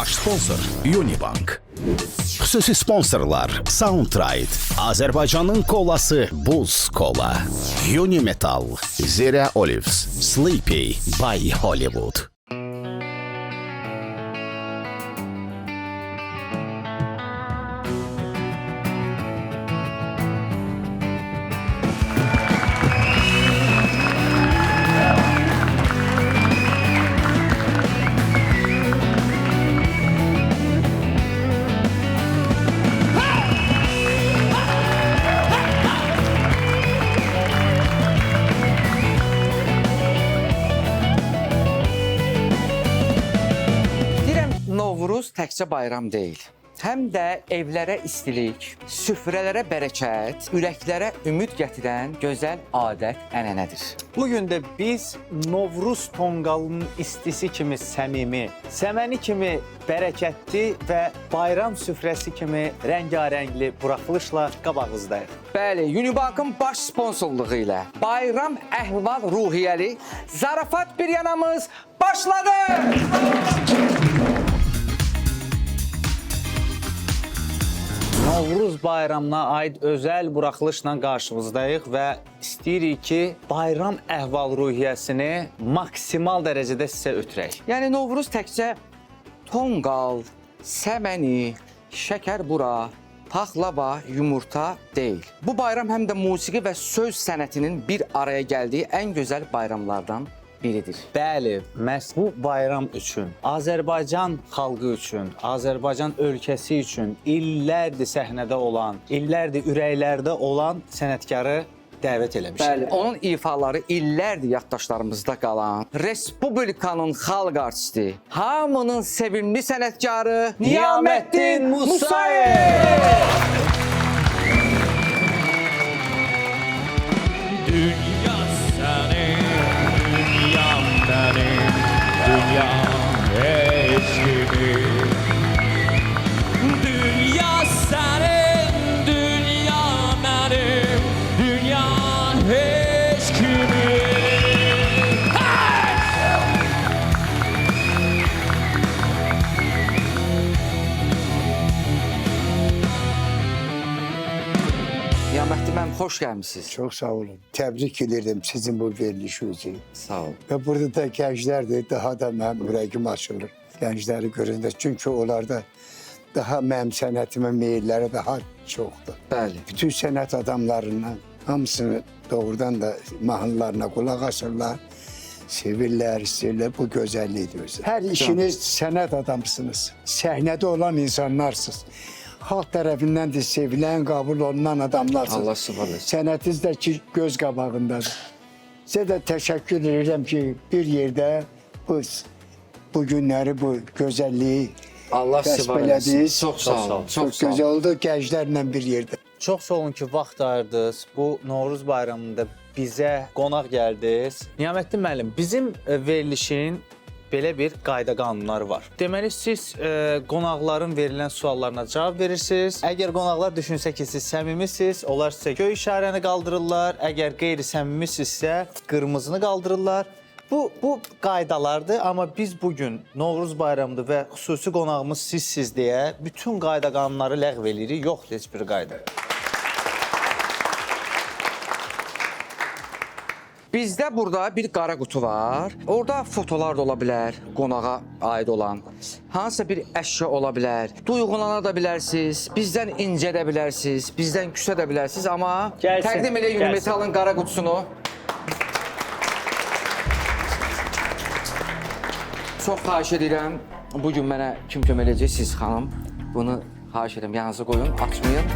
Baş sponsor Unibank. Xüsusi sponsorlar Soundtride, Azərbaycanın kolası Buz Kola, Unimetal, Zira Olives, Sleepy by Hollywood. Novruz təkcə bayram deyil. Həm də evlərə istilik, süfrələrə bərəkət, ürəklərə ümid gətirən gözəl adət-ənənədir. Bugün də biz Novruz tonqalının istisi kimi səmimi, səməni kimi bərəkətli və bayram süfrəsi kimi rəngarəngli buraxılışla qabağınızdayıq. Bəli, Unibankın baş sponsorluğu ilə bayram əhval-ruhiyyəli zarafat bir yanamız başladı! Novruz bayramına aid özəl buraxılışla qarşınızdayıq və istəyirik ki, bayram əhval-ruhiyyəsini maksimal dərəcədə sizə ötürək. Yəni Novruz təkcə tonqal, səməni, şəkər bura, paxlava, yumurta deyil. Bu bayram həm də musiqi və söz sənətinin bir araya gəldiyi ən gözəl bayramlardan biridir. Bəli, məhz bu bayram üçün, Azərbaycan xalqı üçün, Azərbaycan ölkəsi üçün illərdir səhnədə olan, illərdir ürəklərdə olan sənətkarı dəvət eləmişik. Bəli, onun ifaları illərdir yaddaşlarımızda qalan Respublikanın xalq artisti, hamının sevimli sənətkarı Niyaməddin Musayev! Dünya sənin, dünyam mənim, dünyam eşkimin. Dünya sənin, dünya mənim, dünya eşkimin. Niyaməddin mənim, xoş gəlmişsiniz. Çok sağ olun. Tebrik ederim sizin bu verilişinizi. Sağ ol. Ve burada da gençler de daha da mənim ürəyim açılır. Gençleri göründə. Çünkü onlarda daha mənim sənətimə meyilləri daha çoxdur. Bəli. Bütün sənət adamlarından hamısını doğrudan da mahnılarına qulaq asırlar. Sevirlər, istəyirlər. Bu gözəllikdir. Hər işiniz sənət adamsınız. Səhnədə olan insanlarsınız. Halk tərəfindən də sevilən, qabul olunan adamlarsınız. Allah subhanahu. Sənətiniz də ki, göz qabağındadır. Sizə də təşəkkür edirəm ki, bir yerdə bu günləri, bu gözəlliyi Allah kəsb subhanahu. elədiniz. Çox sağ olun. Çox gözəl oldu gənclərlə bir yerdə. Çox sağ olun ki, vaxt ayırdınız. Bu Novruz bayramında bizə qonaq gəldiniz. Niyaməddin müəllim, bizim verilişin belə bir qayda qanunları var. Deməli, siz qonaqların verilən suallarına cavab verirsiniz. Əgər qonaqlar düşünsə ki, siz səmimisiniz, onlar sizə göy işarəni qaldırırlar. Əgər qeyri-səmimisinizsə, qırmızını qaldırırlar. Bu qaydalardır, amma biz bugün Novruz bayramıdır və xüsusi qonağımız sizsiz deyə bütün qayda qanunları ləğv edirik. Yoxdur heç bir qayda. Bizdə burada bir qara qutu var. Orada fotolar da ola bilər, qonağa aid olan. Hansısa bir əşya ola bilər. Duyğulana da bilərsiniz, bizdən incə də bilərsiniz, bizdən küsə də bilərsiniz. Amma Gəlsin, təqdim elə Unimetalın qara qutusunu. Çox xahiş edirəm, bugün mənə kim kömək edəcək? Siz xanım. Bunu xahiş edirəm, yanınıza qoyun, açmayın.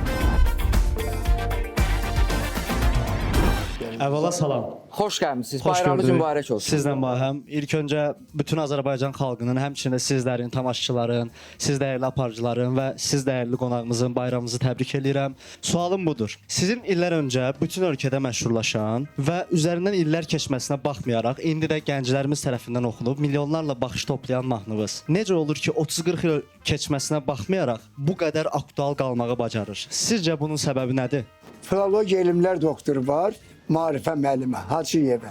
Əvvəla salam. Xoş gəlmişsiniz. Xoş Bayramınız gördük. mübarək olsun. Sizlə bahəm. İlk öncə bütün Azərbaycan xalqının, həmçinin də sizlərin, tamaşaçıların, siz dəyərli aparıcıların və siz dəyərli qonağımızın bayramınızı təbrik edirəm. Sualım budur. Sizin illər öncə bütün ölkədə məşhurlaşan və üzərindən illər keçməsinə baxmayaraq, indi də gənclərimiz tərəfindən oxunub milyonlarla baxış toplayan mahnınız necə olur ki, 30-40 il keçməsinə baxmayaraq bu qədər aktual qalmağı bacarır? Sizcə bunun səbəbi nədir? Filologiya elmlər doktoru var, Marifə müəllimi Hacıyevə.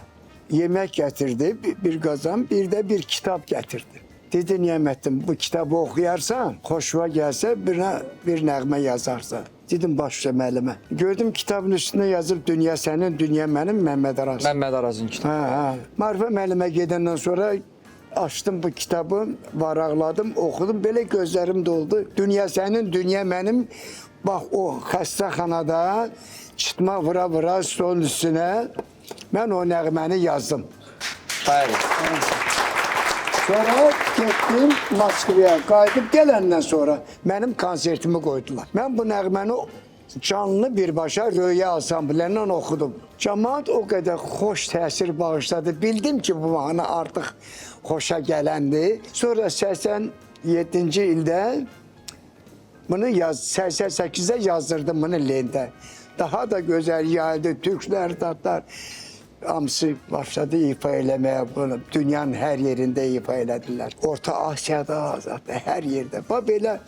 Yemək gətirdi, bir qazan, bir də bir kitab gətirdi. Dedi Niyamettin, bu kitabı okuyarsan, hoşuma gelse bir nəğmə yazarsan. Dedim başla müəllimə. Gördüm kitabın üstünde yazıp dünya senin, dünya benim, Mehmet Aras. Məhəmməd Arazın kitabı. Ha. Marife müəllimə gedəndən sonra açtım bu kitabı, varaqladım, okudum. Böyle gözlerim doldu. Dünya senin, dünya benim. Bak o xəstəxanada çıtma vura stolun üstüne ben o nəğməni yazdım. Bəli. Sonra gittim Moskvaya, qayıdıb gələndən sonra benim konsertimi koydular. Ben bu nəğməni canlı birbaşa Röya Ansamblərindən okudum. Cemaat o kadar hoş təsir bağışladı. Bildim ki bu mahnı artık hoşa gelendi. Sonra 87. ildə bunu 88'de yazdırdım bunu Lent'e. Daha da güzel geldi. Türkler, Tatlar hamısı başladı ifa eləməyə bunu. Dünyanın her yerinde ifa elədilər. Orta Asya'da, zaten her yerde. Bak böyle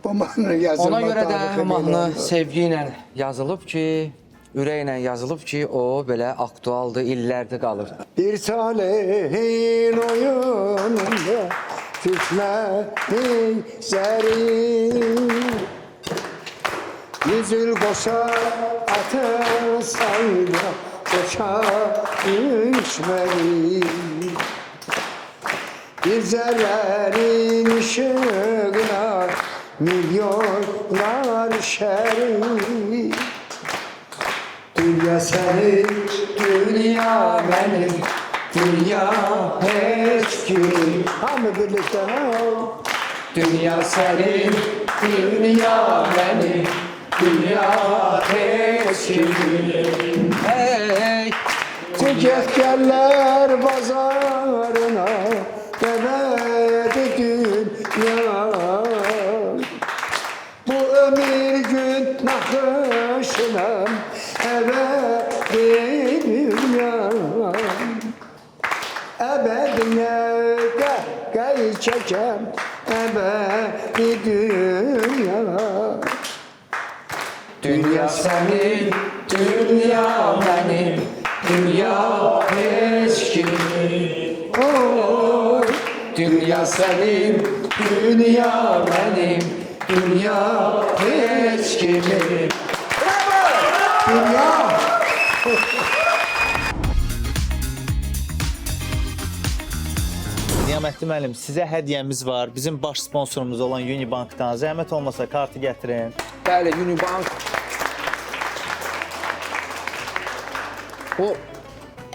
bu mahnı yazılma Ona görə də tarixi bu mahnı belə oldu. sevgi ilə yazılıb ki, ürəklə yazılıb ki, o belə aktualdır, illərdə qalır. Bir talehin oyununda tütmeyin serin. Yüzül boşa atılsaydı boşa düşmeli. Bir zerrenin ışığına milyonlar şerri. Dünya senin, dünya benim, dünya hiç kim. Hamı birlikte dünya senin, dünya benim, dünya hiç kim. Hey! Tüketkenler pazarına demedi dünya. Bu ömür gün nakışına ebedi dünya. Ebedine gay çekem ebedi dünya. Dünya senin, dünya benim, dünya hiç kimin. Oh, dünya senin, dünya benim, dünya hiç kimin. Dünya. Niyamətli müəllim, sizə hədiyyəmiz var. Bizim baş sponsorumuz olan Unibankdan. Zəhmət olmasa kartı gətirin. Bəli, Unibank. Bu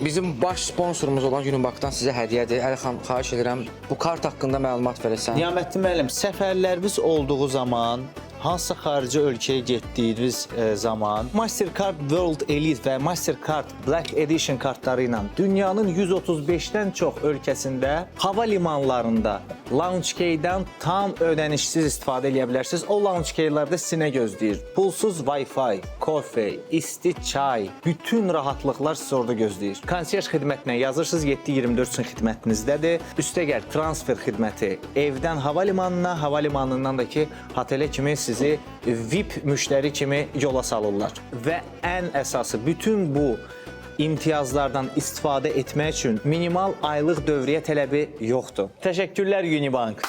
bizim baş sponsorumuz olan Unibankdan sizə hədiyyədir. Əlixan, xahiş edirəm bu kart haqqında məlumat verəsən. Niyamətli müəllim, səfərləriniz olduğu zaman, hansısa xarici ölkəyə getdiyiniz zaman Mastercard World Elite və Mastercard Black Edition kartları ilə dünyanın 135-dən çox ölkəsində hava limanlarında Launch Key-dən tam ödənişsiz istifadə edə bilərsiniz. O Launch Key-lərdə sizi nə gözləyir? Pulsuz Wi-Fi, kofe, isti çay, bütün rahatlıqlar sizi orada gözləyir. Konsiyerj xidmətinə yazırsınız, 7-24 üçün xidmətinizdədir. Üstəgəl transfer xidməti evdən hava limanına, hava limanından da ki, hotelə kimi sizi VIP müştəri kimi yola salırlar. Və ən əsası bütün bu imtiyazlardan istifadə etmək üçün minimal aylıq dövriyyə tələbi yoxdur. Təşəkkürlər Unibank.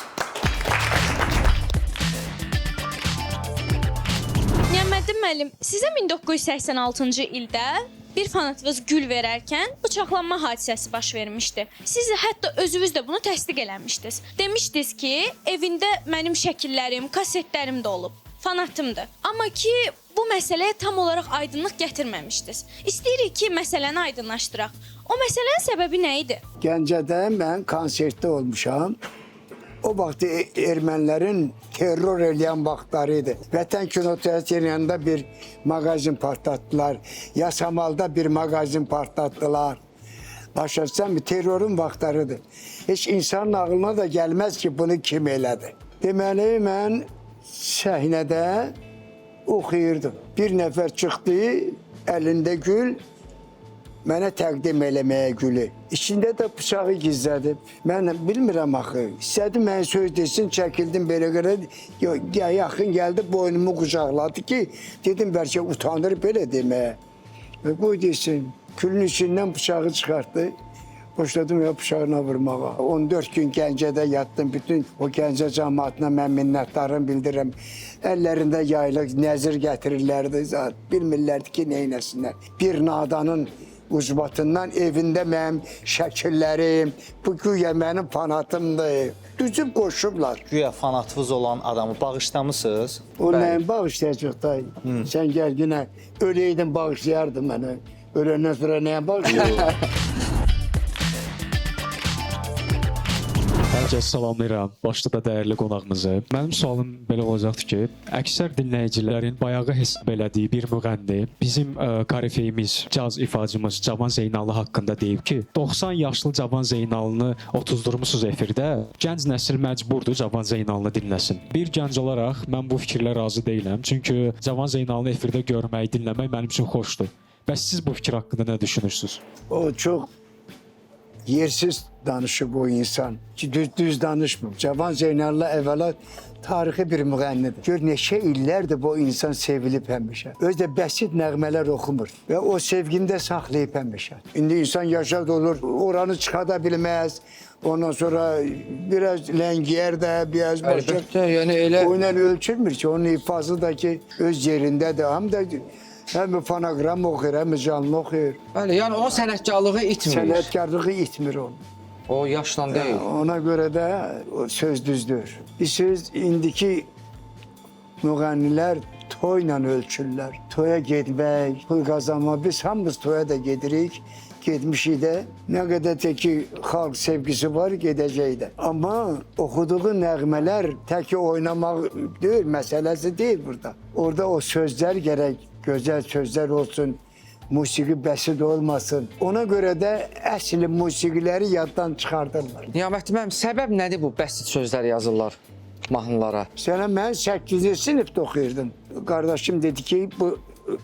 Niyaməddin müəllim, sizə 1986-cı ildə bir fanatınız gül verərkən bıçaqlanma hadisəsi baş vermişdi. Siz hətta özünüz də bunu təsdiq eləmişdiniz. Demişdiniz ki, evində mənim şəkillərim, kasetlərim də olub. Fanatımdır. Amma ki, bu məsələyə tam olaraq aydınlıq gətirməmişdiniz. İstəyirik ki, məsələni aydınlaşdıraq. O məsələnin səbəbi nə idi? Gəncədə mən konsertdə olmuşam. O vaxt ermənilərin terror eləyən vaxtlarıydı. Vətən Kinoteatrının yanında bir mağazin partlatdılar. Yasamalda bir mağazin partlatdılar. Başa düşsən mi? Terrorun vaxtlarıdır. Heç insanın ağlına da gəlməz ki, bunu kim elədi. Deməli, mən səhnədə oxuyurdum. Bir nəfər çıxdı, əlində gül, mənə təqdim eləməyə gülü. İçində də bıçağı gizlədib. Mən bilmirəm axı. İstədim mən söz desin, çəkildim belə görə. Yaxın gəldi, boynumu qucaqladı ki, dedim bəlkə utanır belə deməyə. Və qoy desin, külün içindən bıçağı çıxartdı. Başladım ya bıçağına vurmağa. 14 gün Gəncədə yatdım. Bütün o Gəncə cəmaatına mən minnətdarım bildirirəm. Əllərində yaylıq, nəzir gətirirlərdi. Bilmirlərdi ki, neynəsinlər. Bir nadanın ucbatından evində mənim şəkillərim, bu güya mənim fanatımdır. Düzüb qoşublar. Güya fanatınız olan adamı bağışlamısınız? O nəyin bağışlayacaq da? Sən gəl günə öləydin bağışlayardın mənə. Öləndən sonra nəyə bağışlayacaq? Hər kəs salamlayıram. Başda da dəyərli qonağımızı. Mənim sualım belə olacaqdır ki, əksər dinləyicilərin bayağı hesab elədiyi bir müğənni bizim korifeyimiz, caz ifaçımız Cavan Zeynallı haqqında deyib ki, 90 yaşlı Cavan Zeynallını otuzdurmusunuz efirdə. Gənc nəsil məcburdur Cavan Zeynallını dinləsin. Bir gənc olaraq mən bu fikirlə razı deyiləm. Çünki Cavan Zeynallını efirdə görmək, dinləmək mənim üçün xoşdur. Bəs siz bu fikir haqqında nə düşünürsünüz? O çox yersiz danışıb o insan. Düz danışmır. Cavan Zeynallı əvvəla tarixi bir müğənnidir. Gör neçə illərdir bu insan sevilib həmişə. Özü də bəsit nəğmələr oxumur və o sevgini də saxlayıb həmişə. İndi insan yaşad olur, oranı çıxada bilməz. Ondan sonra biraz ləngiyər də, biraz başqa. Əlbəttə, yəni elə O ilə ölçülmür ki, onun ifası da ki öz yerindədir. Həm fonoqram oxuyur, həm canlı oxuyur. Bəli, yəni o sənətkarlığı itmir. Sənətkarlığı itmir onu. O yaşla deyil. Ona görə də o söz düzdür. Siz indiki müğənnilər toyla ölçürlər. Toya getmək, toy qazanmaq. Biz hamımız toya da gedirik. Getmişik də. Nə qədər ki xalq sevgisi var, gedəcək də. Amma oxuduğu nəğmələr tək oynamaq deyil, məsələsi deyil burada. Orada o sözlər gərək gözəl sözlər olsun. Musiqi bəsit olmasın. Ona görə də əsl musiqiləri yaddan çıxardırlar. Niyamətli müəllim, səbəb nədir bu bəsit sözlər yazırlar mahnılara? Sənə mən 8-ci sinifdə oxuyurdum. Qardaşım dedi ki, bu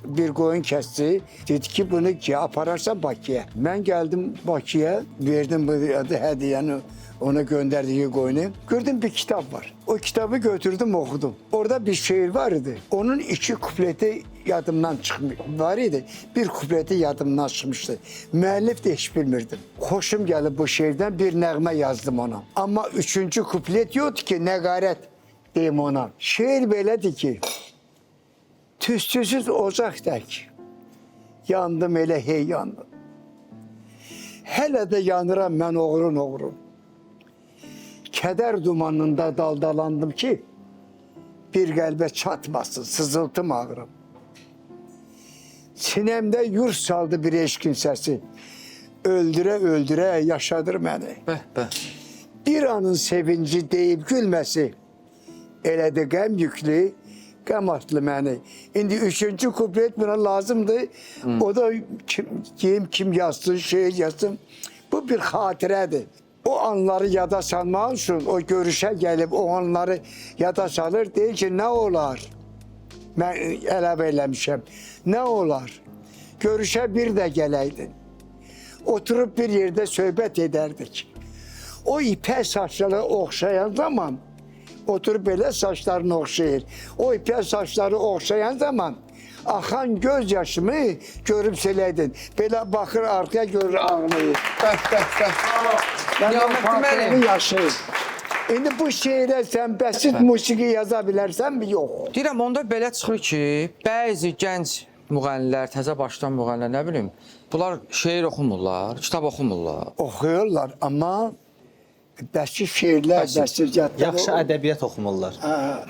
bir qoyun kəsdi. Dedi ki, bunu apararsan Bakıya. Mən gəldim Bakıya, verdim bu hədiyyəni ona göndərdiyi qoyunu. Gördüm bir kitab var. O kitabı götürdüm, oxudum. Orada bir şeir var idi. Onun 2 kupleti yadımdan çıxmış var idi. Bir kupleti yadımdan çıxmışdı. Müəllif də heç bilmirdim. Xoşum gəlib bu şeirdən bir nəğmə yazdım ona. Amma 3-cü kuplet yoxdur ki, nəqarət deyim ona. Şeir belədir ki, tüstüsüz ocaq tək, yandım elə hey yandım. Hələ də yanıram mən oğrun. Kədər dumanında daldalandım ki, bir qəlbə çatmasın, sızıltım ağrım. Sinəmdə yur saldı bir eşkin səsi, öldürə yaşadır məni. Bir anın sevinci deyib gülməsi, elədi qəm yüklü, qəm atlı məni. İndi 3-cü kuplet buna lazımdır. O da kim yazsın, şeir yazsın. Bu bir xatirədir. O anları yada salmaq üçün o görüşə gəlib o anları yada salır. Deyir ki, nə olar? Mən əlavə eləmişəm. Nə olar? Görüşə bir də gələydin. Oturub bir yerdə söhbət edərdik. O ipək saçları oxşayan zaman, oturub belə saçlarını oxşayır. O ipək saçları oxşayan zaman axan göz yaşımı görüb siləydin. Belə baxır arxaya görür ağlayır. Niyamətli müəllim yaşayır. İndi bu şeirə sən bəsit musiqi yaza bilərsənmi? Yox. deyirəm, onda belə çıxır ki, bəzi gənc müğənnilər, təzə başlayan müğənnilər, nə bilim, bunlar şeir oxumurlar, kitab oxumurlar. Oxuyurlar, amma bəsit şeirlər, bəsit cədlər Yaxşı ədəbiyyat oxumurlar.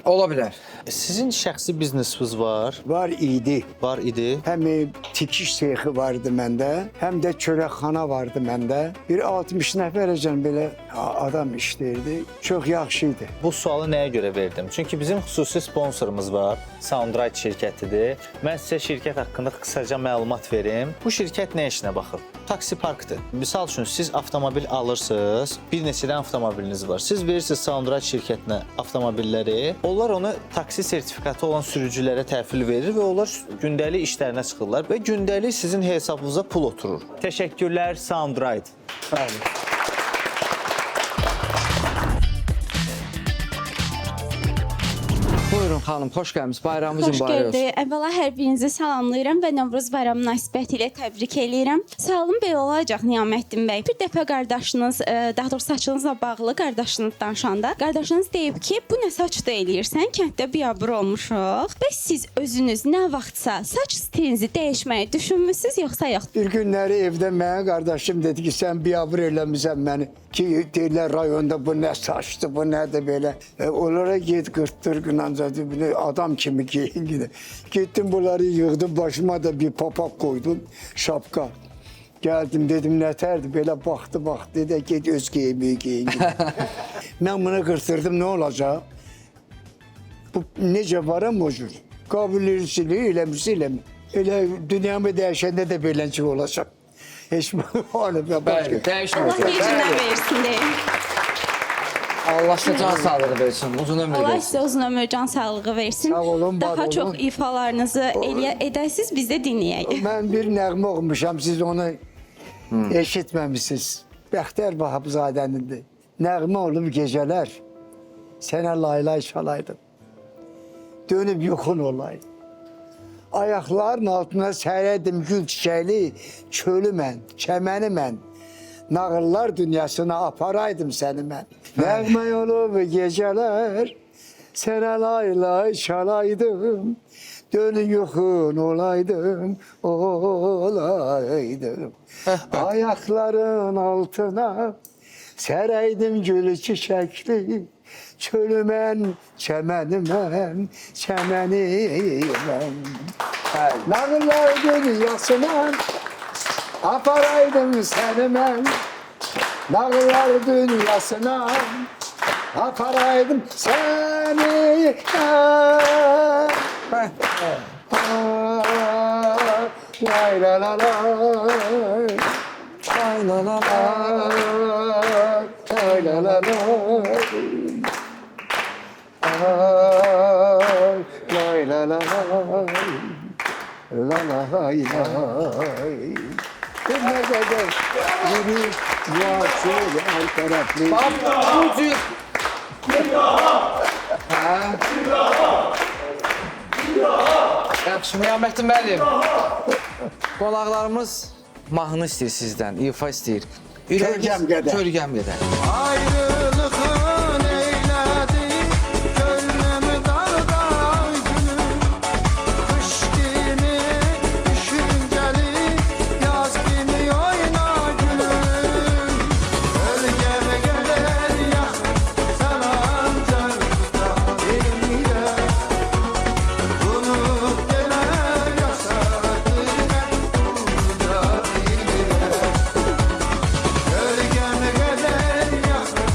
Ola bilər. Sizin şəxsi biznesiniz var? var idi. Var idi. Həm tikiş seyxi vardı məndə, həm də çörəkxana vardı məndə. Bir 60 nəfərəcən belə adam işləyirdi. Çox yaxşı idi. Bu sualı nəyə görə verdim? Çünki bizim xüsusi sponsorumuz var. Soundrite şirkətidir. Mən sizə şirkət haqqında qısaca məlumat verim. Bu şirkət nə işinə baxır? Taksi parkdır. Misal üçün siz avtomobil alırsınız, bir neçə dənə avtomobiliniz var. Siz verirsiniz Soundrite şirkətinə avtomobilləri. Onlar onu taksi sertifikatı olan sürücülərə təhvil verir və onlar gündəlik işlərinə çıxırlar və gündəlik sizin hesabınıza pul oturur. Təşəkkürlər Soundrite. Sağ olun. Buyurun. Buyurun xanım, xoş gəlmisiniz. Bayramınız Xoş mübarək olsun. gördük. Əvvəla hər birinizi salamlayıram və Novruz bayramı münasibətilə təbrik eləyirəm. Sağ olun, belə olacaq Niyaməddin bəy. Bir dəfə qardaşınız, daha doğrusu saçınızla bağlı qardaşınız danışanda, qardaşınız deyib ki, bu nə saçda eləyirsən? Kənddə biabır olmuşuq. Bəs siz özünüz nə vaxtsa saç stilinizi dəyişməyi düşünmüsünüz yoxsa yox? Bir günləri evdə mənə qardaşım dedi ki, sən biabır eləmisən məni. Ki deyirlər rayonda bu nə saçdı, bu nədir belə. Onlara get qırtdır qınanca adam kimi giyin. Getdim bunları yığdım, başıma da bir papaq koydum, şapka. Geldim dedim nətərdir, belə baxdı, dedi get öz geyimi giyin. Mən bunu qırtırdım, nə olacaq? Bu necə varam o cür? Qabiliyyətsizlik eləmi? Elə dünyamı dəyişəndə də beləncə olacaq. Heç başqa. Bəli, dəyişməyəcək. Allah gecindən versin deyin. Allah sizə can sağlığı versin, uzun ömür Allah versin. sizə uzun ömür, can sağlığı versin. Sağ olun, var Daha olun. çox ifalarınızı edəsiz, biz də dinləyək. Mən bir nəğmə oxumuşam, siz onu eşitməmişsiniz. Bəxtər Vahabzadənindir. Nəğmə olub gecələr, sənə laylay çalaydım. Dönüb yuxun olaydı. Ayaqların altına sərədim gül çiçəkli, çölü mən, çəməni mən. Nağıllar dünyasına aparaydım səni mən. Nəğmə olub gecələr, sənə laylay çalaydım. Dönüb yuxun olaydım. Ayaqların altına sərəydim gül çiçəkli. Çölü mən, çəməni mən, çəməni mən. Nağıllar dünyasına aparaydım səni mən. Nağıllar dünyasına aparaydım səni mən. Lay la la lay. Lay la la lay. Lay la la lay. Lay la la lay. La la lay lay. Bir nəzərdə yürü, yaşıl, hər tərəfli. Bu cür... Yaxşı, Niyaməddin müəllim. Qonaqlarımız mahnı istəyir sizdən, ifa istəyir. Kölgəm qədər. Kölgəm qədər. Ayrılığın eylədi gönlümü dağdan günüm. Kış kimi düşünceli, yaz kimi oyna gülüm. Kölgeme gelir yakın sana ancak bilmirəm. Unut gelər yaşadır burada bilmirəm. Kölgeme gelir yakın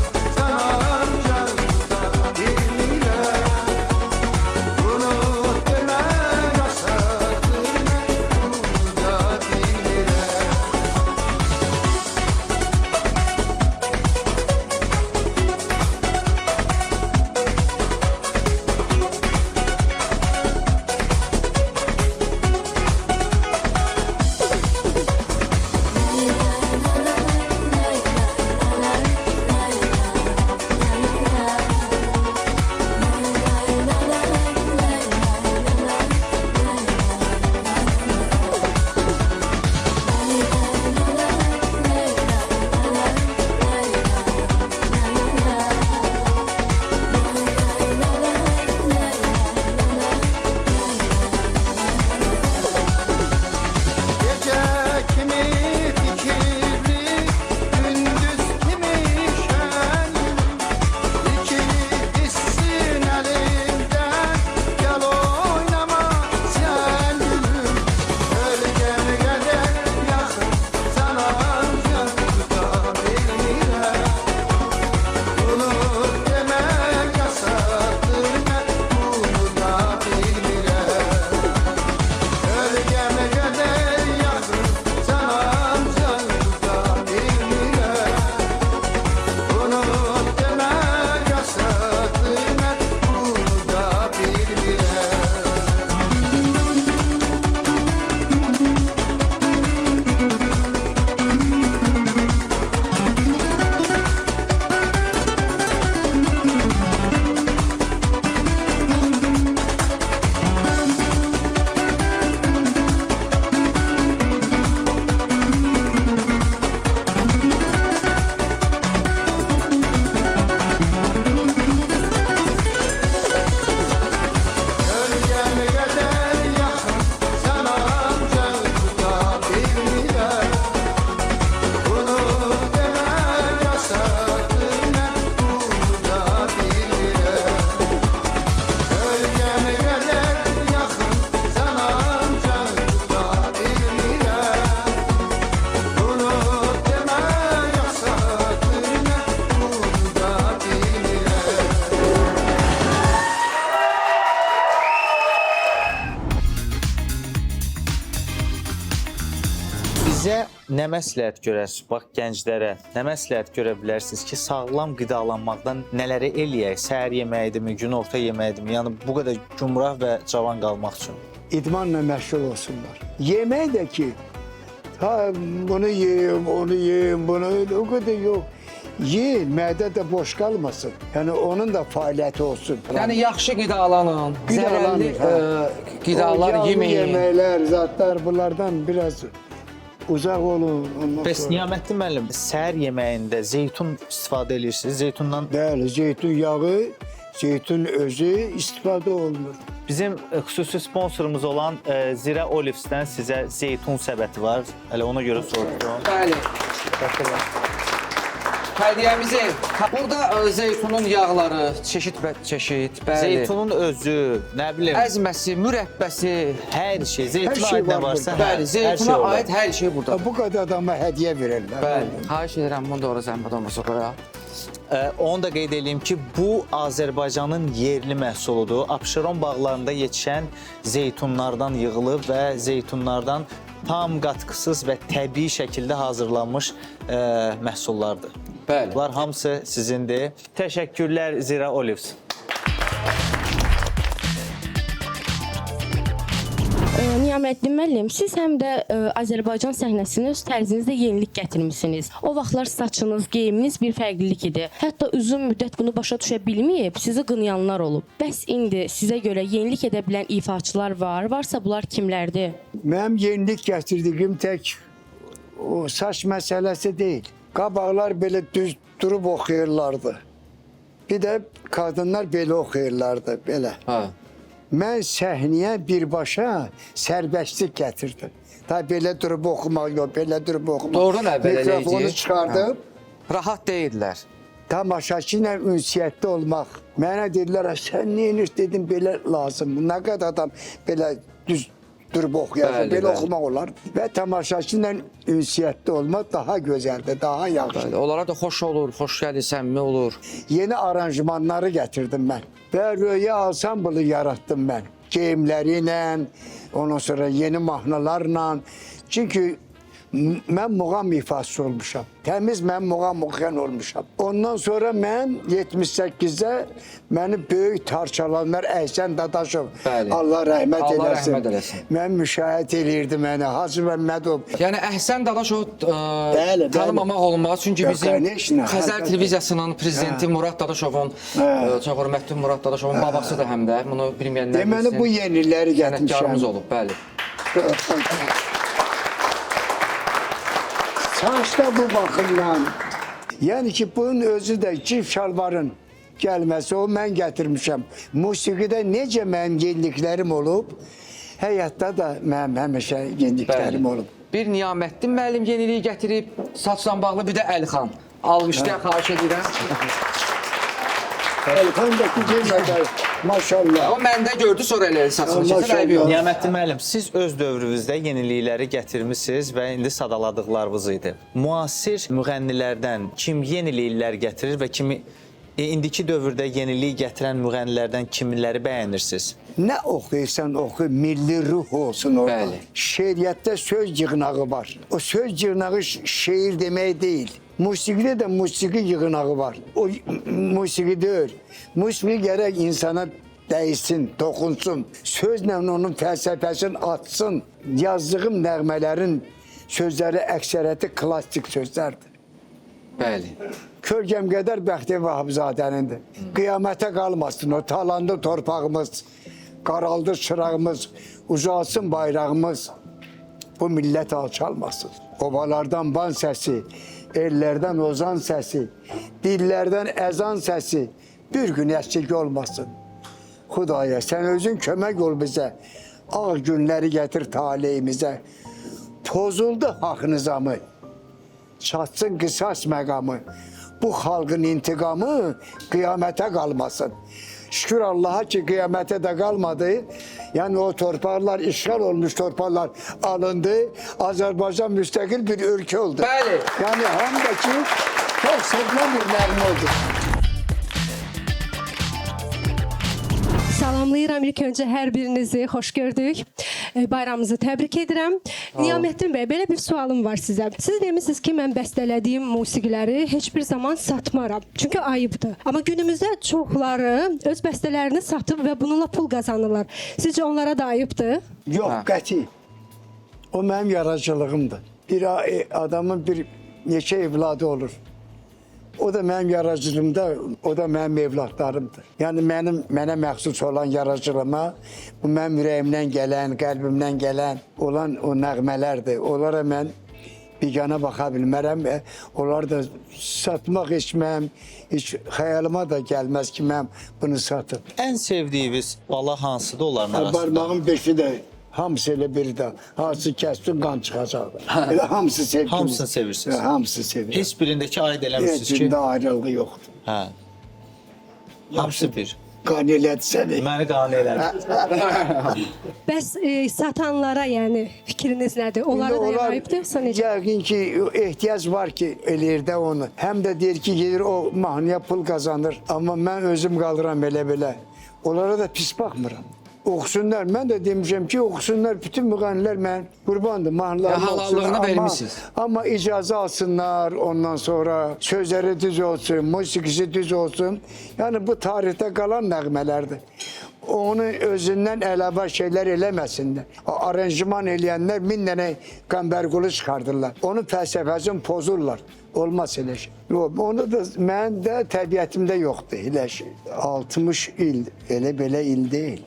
nə məsləhət görərsiniz? Bax gənclərə nə məsləhət görə bilərsiniz ki, sağlam qidalanmaqdan nələri eləyək? Səhər yeməkdirmi, günorta yeməkdirmi? Yəni bu qədər gümrah və cavan qalmaq üçün. İdmanla məşğul olsunlar. Yemək də ki, bunu yeyim, onu yeyim, bunu öyle, o kadar yok. Yiyin, mədə də boş qalmasın. Yəni onun da fəaliyyəti olsun. Yəni yaxşı qidalanın, Qidalanın, zərərli qidalar O yağlı yeməyin. yeməklər, zatlar bunlardan biraz uzaq olun. ondan Bəs sonra- Niyaməttin müəllim, səhər yeməyində zeytun istifadə edirsiniz. Zeytundan Bəli, zeytun yağı, zeytun özü istifadə olunur. bizim xüsusi sponsorumuz olan Zira Olives-dən sizə zeytun səbəti var. Hələ ona görə soruşdum. Bəli. Hədiyyəmizi. Burada zeytunun yağları, çeşit, bəli. Zeytunun özü, nə bilim, Əzməsi, mürəbbəsi, hər şey, zeytuna Hər şey aid nə var varsa, burada. bəli, hər zeytuna şey olur. aid hər şey burada. Bu qədər adama hədiyyə verirlər. Bəli. Xahiş edirəm bunu doğru zəhmət olmasa qoya. Onu da qeyd edeyim ki, bu Azərbaycanın yerli məhsuludur. Abşeron bağlarında yetişən zeytunlardan yığılıb və zeytunlardan tam qatqısız və təbii şəkildə hazırlanmış məhsullardır. Bəli. Bunlar hamısı sizindir. Təşəkkürlər Zira Olives. Niyaməttin müəllim, siz həm də Azərbaycan səhnəsinə öz tərzinizdə yenilik gətirmisiniz. O vaxtlar saçınız, geyiminiz bir fərqlilik idi. Hətta uzun müddət bunu başa düşə bilməyib, sizi qınayanlar olub. Bəs indi sizə görə yenilik edə bilən ifaçılar var. Varsa bunlar kimlərdir? Mənim yenilik gətirdiyim tək o saç məsələsi deyil. Qabaqlar belə düz durub oxuyurlardı. Bir də qadınlar belə oxuyurlardı, belə. Hə. Mən səhnəyə birbaşa sərbəstlik gətirdim. Da belə durub oxumaq yox, belə durub oxumaq. Doğrudan əvvəlləyici. Mikrofonu çıxardım. Rahat deyildilər. Tamaşaçı ilə ünsiyyətli olmaq. Mənə dedilər, sən nə edir? Dedim, belə lazım. Nə qədər adam belə düz durub oxuyacaq, Bəli, belə bəli. oxumaq olar. Və tamaşaçı ilə ünsiyyətli olmaq daha gözəldir, daha yaxşı. Bəli, onlara da xoş olur, xoş gəlir, səmimi olur. Yeni aranjmanları gətirdim mən. Və röya ansamblı yaratdım mən. Geyimləri ilə, ondan sonra yeni mahnılarla. Çünki mən muğam ifaçısı olmuşam. Təmiz mən muğam oxuyan olmuşam. Ondan sonra mən 78-də məni böyük tarçalanlar Əhsən Dadaşov. Bəli. Allah rəhmət Allah eləsin. rəhmət eləsin. Mən müşahidə eləyirdi məni. Hacı Məmmədov. Yəni Əhsən Dadaşov Bəli, bəli. tanımamaq olmaz. Çünki Yox, bizim конечно, Xəzər əlbəttə. televiziyasının prezidenti Murad Dadaşovun, çox hörmətli Murad Dadaşovun babasıdır həm də. Bunu bilməyənlər Deməli bu yeniləri sənətkarımız gətirmişəm. olub, bəli. Saçda bu baxımdan. Yəni ki, bunun özü də cif şalvarın gəlməsi, o mən gətirmişəm. Musiqidə necə mənim yeniliklərim olub, həyatda da mənim həmişə yeniliklərim olub. Bir Niyaməttin müəllim yeniliyi gətirib, saçla bağlı bir də Əlxan. Almışlar, xahiş edirəm. Elxandakı yemədə maşallah. O məndə gördü, sonra elə saçını Allah çəkir, ayıb yox. Niyaməttin müəllim, siz öz dövrünüzdə yenilikləri gətirmisiniz və indi sadaladıqlarınız idi. Müasir müğənnilərdən kim yeniliklər gətirir və kimi indiki dövrdə yenilik gətirən müğənnilərdən kimləri bəyənirsiniz? Nə oxuyursan oxu, milli ruh olsun orada. Bəli. Şeiriyyətdə söz yığınağı var. O söz yığınağı şeir demək deyil. Musiqidə də musiqi yığınağı var. O musiqi deyil. Musiqi gərək insana dəysin, toxunsun. Sözlə onun fəlsəfəsini açsın. Yazdığım nəğmələrin sözləri əksəriyyəti klassik sözlərdir. Bəli. Kölgəm qədər Bəxti Vahabzadənindir. Qiyamətə qalmasın o talandı torpağımız, qaraldı çırağımız, ucalsın bayrağımız. Bu millət alçalmasın. Obalardan ban səsi, ellərdən ozan səsi, dillərdən əzan səsi bir gün əskik olmasın. Xudaya, sən özün kömək ol bizə, ağ günləri gətir taleyimizə. Pozuldu haqq nizamı, çatsın qisas məqamı, bu xalqın intiqamı qiyamətə qalmasın. Şükür Allaha ki qiyamətə də qalmadı. Yəni o torpaqlar, işğal olmuş torpaqlar alındı. Azərbaycan müstəqil bir ölkə oldu. Bəli. Yəni həm də ki çox sevilen bir nəğmə oldu. Salamlayıram ilk öncə hər birinizi, xoş gördük. bayramınızı təbrik edirəm. Niyaməddin bəy, belə bir sualım var sizə. Siz demisiniz ki, mən bəstələdiyim musiqiləri heç bir zaman satmaram. Çünki ayıbdır. Amma günümüzdə çoxları öz bəstələrini satıb və bununla pul qazanırlar. Sizcə onlara da ayıbdır? Yox, qəti. O mənim yaradıcılığımdır. Bir adamın bir neçə evladı olur. O da mənim yaradıcılığımda, o da mənim evladlarımdır. Yəni mənə məxsus olan yaradıcılığıma bu mənim ürəyimdən gələn, qəlbimdən gələn olan o nəğmələrdir. Onlara mən bigana baxa bilmərəm. Onlar da satmaq heç xəyalıma da gəlməz ki, mən bunu satıb. Ən sevdiyiniz bala hansıdır onların arasında? Barmağın beşi də hamısı elə bir də. Hansı kəssin, qan çıxacaq. Elə hamısı sevgimiz. Hamısını sevirsiniz. Hamısı sevilir. Heç birindəki aid eləmişsiniz ki? Heç birində ayrılığı yoxdur. Hə. Hamısı bir. Qani elədi səni. Məni qane elədi. Bəs satanlara, yəni fikriniz nədir? Onlara da yarayıbdır, yoxsa necə? Yəqin ki, ehtiyac var ki, eləyir də onu. Həm də deyir ki, gedir o mahnıya pul qazanır. Amma mən özüm qalıram belə-belə. Onlara da pis baxmıram. Oxusunlar. Mən də demişəm ki, oxusunlar. Bütün müğənnilər mən qurbandır. Mahnılarını halallığını vermişsiniz. Amma icazə alsınlar ondan sonra. Sözləri düz olsun, musiqisi düz olsun. Yəni bu tarixdə qalan nəğmələrdir. Onu özündən əlavə şeylər eləməsinlər. Aranjman eləyənlər 1000 dənə qəmbərqulu çıxardırlar. Onu fəlsəfəsini pozurlar. Olmaz elə şey. Yox, onu da məndə təbiətimdə yoxdur elə şey. 60 il elə belə il deyil.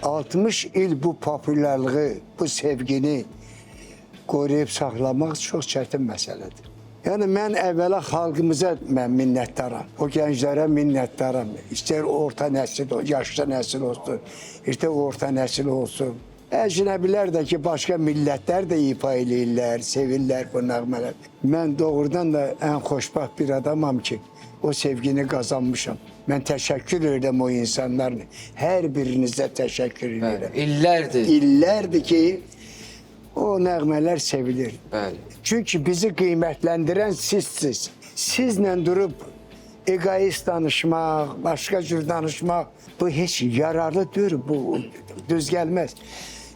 60 il bu populyarlığı, bu sevgini qoruyub saxlamaq çox çətin məsələdir. Yəni mən əvvəla xalqımıza mən minnətdaram. O gənclərə minnətdaram. İstər orta nəsil, yaşlı nəsil olsun, istər orta nəsil olsun. Əcnəbilər də ki, başqa millətlər də ifa eləyirlər, sevirlər bu nəğmələr. Mən doğrudan da ən xoşbaxt bir adamam ki, o sevgini qazanmışam. Mən təşəkkür edirəm o insanların. Hər birinizə təşəkkür edirəm. İllərdir. İllərdir ki, o nəğmələr sevilir. Bəli. Çünki bizi qiymətləndirən sizsiniz. Sizlə durub egoist danışmaq, başqa cür danışmaq, bu heç yararlı deyil, bu düz gəlməz.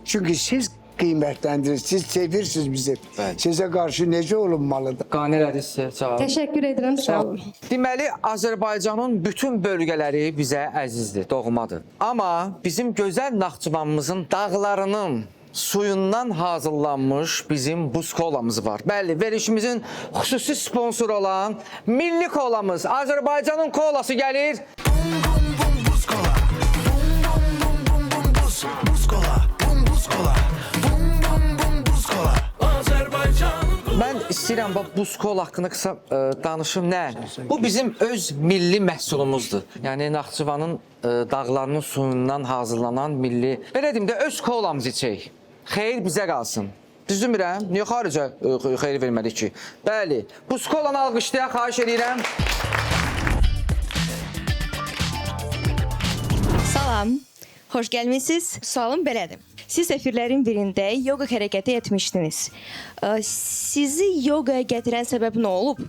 Çünki siz qiymətləndirirsiniz, siz sevirsiniz bizi. Sizə qarşı necə olunmalıdır? Qane elədi sizə, cavab. Təşəkkür edirəm, sağ olun. Deməli, Azərbaycanın bütün bölgələri bizə əzizdir, doğmadır. Amma bizim gözəl Naxçıvanımızın dağlarının suyundan hazırlanmış bizim buz kolamız var. Bəli, verilişimizin xüsusi sponsoru olan Milli Kolamız, Azərbaycanın kolası gəlir. Buz kola. Buz kola. Buz kola. Buz kola. Azərbaycan. Mən istəyirəm buz kola haqqında qısa danışım. Nə? Bu bizim öz milli məhsulumuzdur. Yəni Naxçıvanın dağlarının suyundan hazırlanan milli, belə deyim də, öz kolamızı içək. Xeyir bizə qalsın. Düzdürmürəm? Niyə xaricə xeyir vermədik ki? Bəli. Buz kolanı alqışlayaq, xahiş edirəm. Salam, xoş gəlmisiniz. Sualım belədir. Siz efirlərin birində yoga hərəkəti etmişdiniz. Sizi yogaya gətirən səbəb nə olub?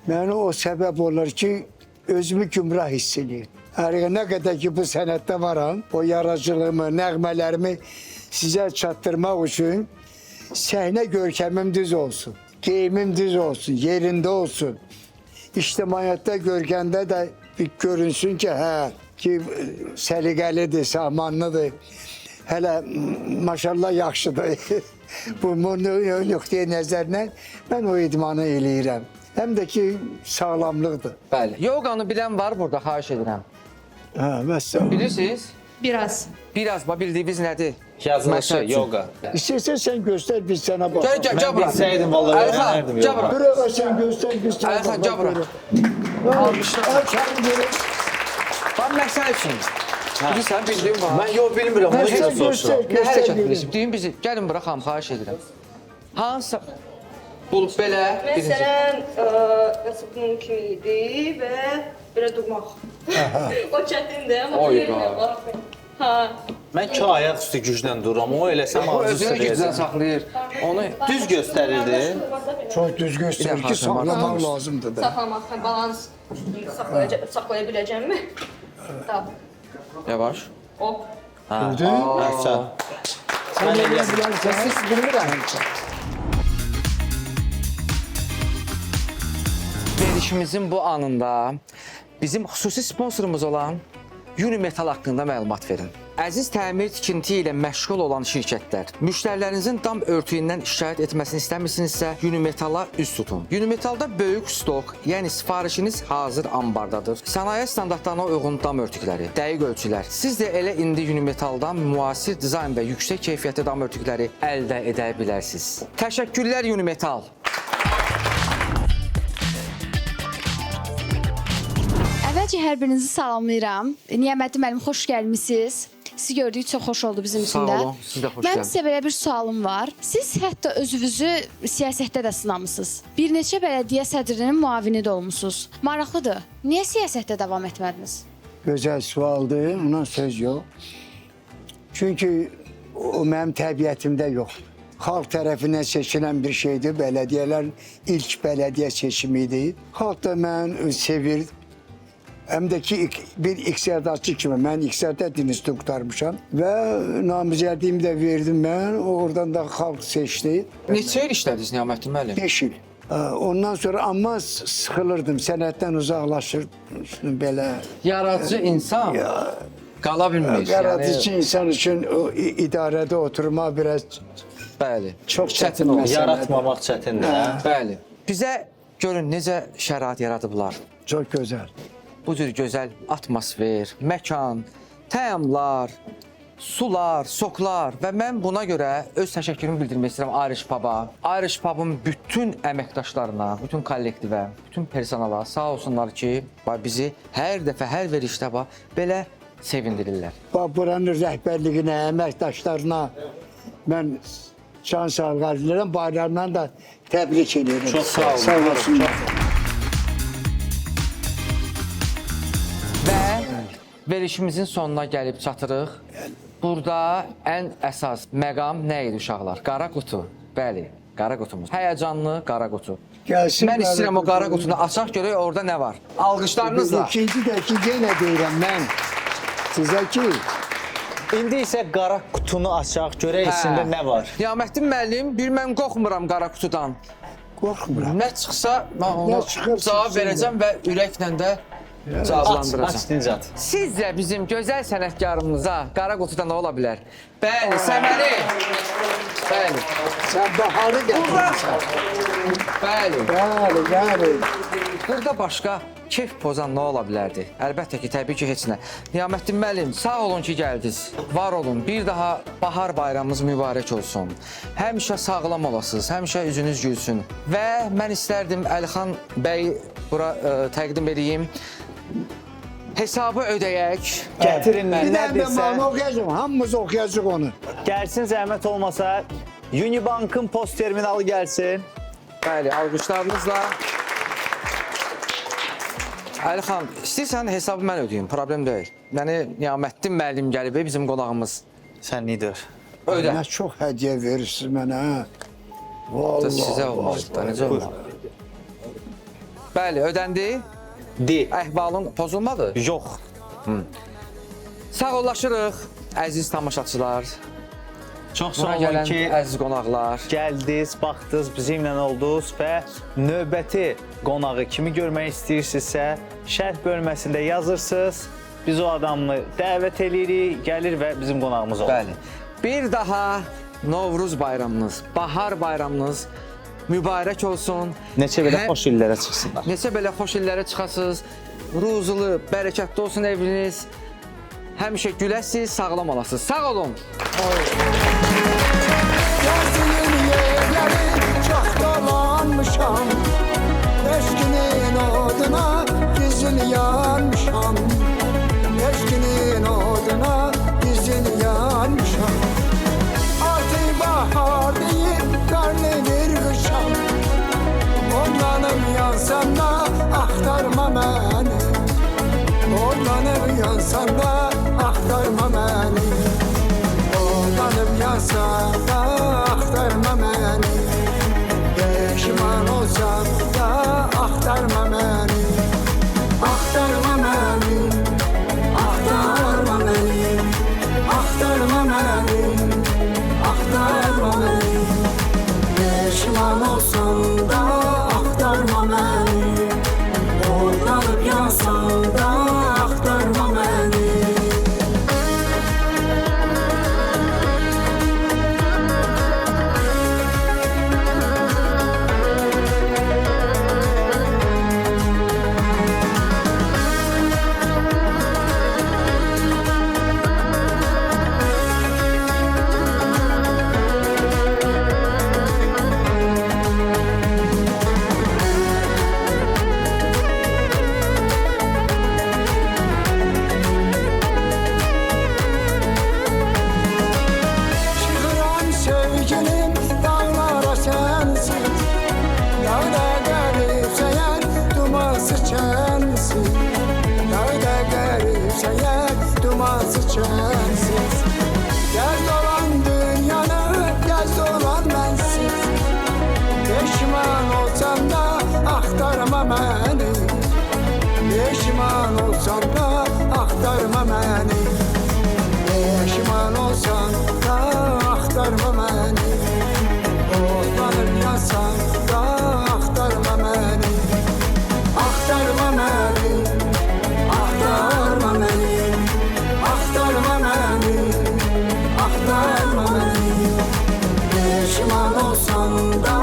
Mənə o səbəb olur ki, özümü gümrah hiss edir. Nə qədər ki, bu sənətdə varam, o yaradıcılığımı, nəğmələrimi sizə çatdırmaq üçün səhnə görkəmim düz olsun, geyimim düz olsun, yerində olsun. İctimaiyyətdə görkəndə də bir görünsün ki, ki səliqəlidir, sahmanlıdır. Hələ maşallah yaxşıdır. Bu nöqteyi nəzərlə mən o idmanı eləyirəm. Həm də ki, sağlamlıqdır. Bəli. Yoganı bilən var burada, xahiş edirəm. Məsələn. Bilirsiniz? Biraz. Biraz, bildiyiniz nədir? Yazılışı, yoga. İstəyirsən sən göstər, biz sənə baxaq. Gəl, Mən bilsəydim, vallahi öyrənərdim yoga. Bura sən göstər, biz sənə baxaq. Ayxan, gəl bura. Almışlar. Bax, mən sən üçün. Bilirsən, bildiyim var. Mən yox bilmirəm, onu isə soruşuram. Nə hərəkət bilirsiniz? Deyin bizi, gəlin bura xanım, xahiş edirəm. Hansı? Bulub belə. Məsələn, bunun kimi idi və belə durmaq. O çətindir, amma yerinə bax. Mən ki ayaq üstü güclə dururam, o eləsəm O ağzı özünü gücdən sırayacaq. saxlayır. Onu Düz göstərirdi. Çox düz göstərir ki, saxlamaq lazımdır da. Saxlamaq, balans saxlaya biləcəmmi? Tamam. yavaş. Hop. Hə, sən. Mən eləyə bilərəm. Siz bilmirəm. Verilişimizin bu anında bizim xüsusi sponsorumuz olan Unimetal haqqında məlumat verin. Əziz təmir tikinti ilə məşğul olan şirkətlər, müştərilərinizin dam örtüyündən şikayət etməsini istəmirsinizsə, Unimetala üz tutun. Unimetalda böyük stok, yəni sifarişiniz hazır ambardadır. Sənaye standartlarına uyğun dam örtükləri, dəqiq ölçülər. Siz də elə indi Unimetaldan müasir dizayn və yüksək keyfiyyətli dam örtükləri əldə edə bilərsiniz. Təşəkkürlər Unimetal. Əvvəlcə hər birinizi salamlayıram. Niyəməddin müəllim, xoş gəlmisiniz. Sizi gördük, çox xoş oldu bizim üçün də. Sağ olun, siz də xoş Mənim gəlmisiniz. sizə belə bir sualım var. Siz hətta özünüzü siyasətdə də sınamısınız. Bir neçə bələdiyyə sədrinin müavini də olmusunuz. Maraqlıdır. Niyə siyasətdə davam etmədiniz? Gözəl sualdır, ona söz yox. Çünki o mənim təbiətimdə yoxdur. Xalq tərəfindən seçilən bir şeydir. Bələdiyyələr ilk bələdiyyə seçimi idi. Xalq da mən sevir. Həm də ki, bir iqtisadatçı kimi, mən iqtisadiyyat institutu qurtarmışam və namizədliyimi də verdim mən, oradan da xalq seçdi. Neçə il işlədiniz Niyəməddin müəllim? 5 il. Ondan sonra amma sıxılırdım, sənətdən uzaqlaşır, belə. Yaradıcı insan qala bilmir. Yaradıcı insan üçün o idarədə oturmaq biraz Bəli. çox çətin məsələdir. Yaratmamaq çətindir. Bəli. Bizə görün necə şərait yaradıblar. Çox gözəl. Bu cür gözəl atmosfer, məkan, təyamlar, sular, soklar və mən buna görə öz təşəkkürümü bildirmək istəyirəm Irish Pub-a. Irish Pub-ın bütün əməkdaşlarına, bütün kollektivə, bütün personala sağ olsunlar ki, bizi hər dəfə, hər verilişdə belə sevindirirlər. Buranın rəhbərliyinə, əməkdaşlarına mən can sağlığı arzu edirəm. Bayramdan da təbrik edirəm. Çox sağ olun. Sağ olsunlar. Və verilişimizin sonuna gəlib çatırıq. Burada ən əsas məqam nə idi uşaqlar? Qara qutu. Bəli, qara qutumuz. Həyəcanlı qara qutu. Gəlsin Mən istəyirəm o qara qutunu açaq görək orada nə var. Alqışlarınızla. İkinci yenə deyirəm mən sizə ki, İndi isə qara qutunu açaq, görək içində nə var. Niyəməddin müəllim, bir mən qorxmuram qara qutudan. qorxmuram. Nə çıxsa mən ona cavab verəcəm və ürəklə də cavablandıracam. Aç Nicat. Sizcə bizim gözəl sənətkarımıza qara qutuda nə ola bilər? Bəli, Səməri. Bəli. Sən baharı gətirsən. Bəli. Bəli. Burada başqa keyf pozan nə ola bilərdi? Əlbəttə ki, təbii ki, heç nə. Niyəməddin müəllim, sağ olun ki, gəldiniz. Var olun. Bir daha bahar bayramımız mübarək olsun. Həmişə sağlam olasınız, həmişə üzünüz gülsün. Və mən istərdim Əlixan bəy bura təqdim edeyim. Hesabı ödəyək. Gətirin Bir nə də mən mahnı oxuyacağım, hamımız oxuyacaq onu. Gəlsin zəhmət olmasa Unibank'ın post terminalı gəlsin. Bəli, alqışlarınızla. Əlixan, istəyirsən hesabı mən ödəyim, problem deyil. Yəni, Niyəməddin müəllim gəlib, bizim qonağımız. Sən nidir? Ödə. Nə çox hədiyyə verirsiniz mənə, hə? Vallahi. Sizə olmaz da, necə olmaz? Bəli, ödəndi. Di. Əhvalın pozulmadı. Yox. Sağollaşırıq, əziz tamaşaçılar. Çox sağ Buna olun gələn ki, əziz qonaqlar. gəldiniz, baxdınız, bizimlə oldunuz və növbəti qonağı kimi görmək istəyirsinizsə, şərh bölməsində yazırsınız. Biz o adamı dəvət eləyirik, gəlir və bizim qonağımız olur. Bəli. Bir daha Novruz bayramınız, bahar bayramınız mübarək olsun. Neçə belə xoş illərə çıxsınlar. Neçə belə xoş illərə çıxasınız. Ruzulu, bərəkətli olsun eviniz. Həmişə güləsiz, sağlam olasınız. Sağ olun. Yazının yerleri çok dolanmışam. Eşkinin oduna dizin yanmışam. Eşkinin oduna dizin yanmışam. Artık bahar değil, karlı bir kışam. Onlanım yansam da aktarma beni. Onlanım yansam da aktarma beni. Onlanım yansam da aktarma beni. Pişman olsam da aktarma beni. Aktarma beni. Aktarma beni. Aktarma beni. olsan da axtarma məni. Peşman olsan da axtarma məni. Otlanır yasan da axtarma məni. Axtarma məni, axtarma məni. Axtarma məni, axtarma məni. Peşman olsan da